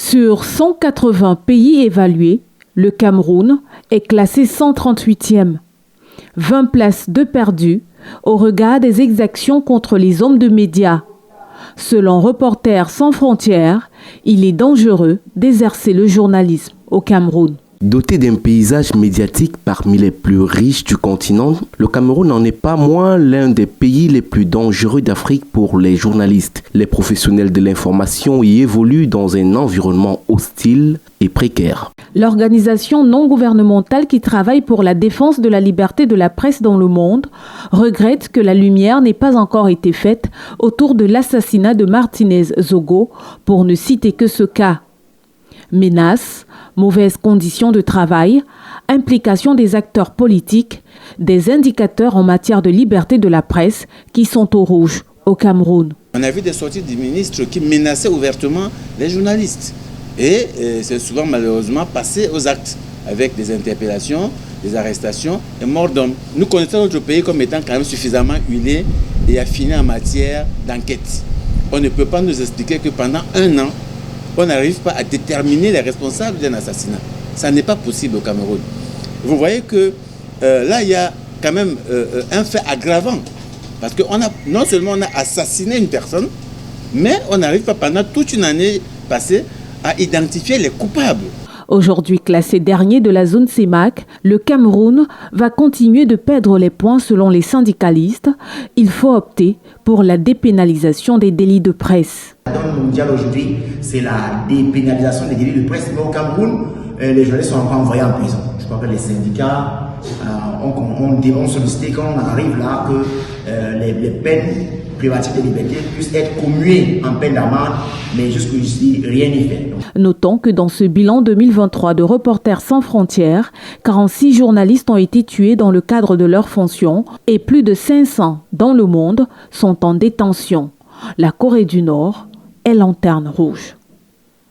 Sur 180 pays évalués, le Cameroun est classé 138e. 20 places de perdu au regard des exactions contre les hommes de médias. Selon Reporters sans frontières, il est dangereux d'exercer le journalisme au Cameroun. Doté d'un paysage médiatique parmi les plus riches du continent, le Cameroun n'en est pas moins l'un des pays les plus dangereux d'Afrique pour les journalistes. Les professionnels de l'information y évoluent dans un environnement hostile et précaire. L'organisation non gouvernementale qui travaille pour la défense de la liberté de la presse dans le monde regrette que la lumière n'ait pas encore été faite autour de l'assassinat de Martinez Zogo, pour ne citer que ce cas. Menaces, mauvaises conditions de travail, implication des acteurs politiques, des indicateurs en matière de liberté de la presse qui sont au rouge au Cameroun. On a vu des sorties du ministre qui menaçaient ouvertement les journalistes. Et c'est souvent malheureusement passé aux actes avec des interpellations, des arrestations et morts d'hommes. Nous connaissons notre pays comme étant quand même suffisamment huilé et affiné en matière d'enquête. On ne peut pas nous expliquer que pendant un an, on n'arrive pas à déterminer les responsables d'un assassinat. Ça n'est pas possible au Cameroun. Vous voyez que là, il y a quand même un fait aggravant. Parce que non seulement on a assassiné une personne, mais on n'arrive pas pendant toute une année passée à identifier les coupables. Aujourd'hui classé dernier de la zone CEMAC, le Cameroun va continuer de perdre les points selon les syndicalistes. Il faut opter pour la dépénalisation des délits de presse. La donne mondiale aujourd'hui, c'est la dépénalisation des délits de presse. Mais au Cameroun, les journalistes sont encore envoyés en prison. Je crois que les syndicats ont sollicité quand on arrive là que les peines privatives de liberté puissent être commuées en peine d'amende, mais jusqu'ici, rien n'est fait. Notons que dans ce bilan 2023 de Reporters sans frontières, 46 journalistes ont été tués dans le cadre de leurs fonctions et plus de 500 dans le monde sont en détention. La Corée du Nord est lanterne rouge.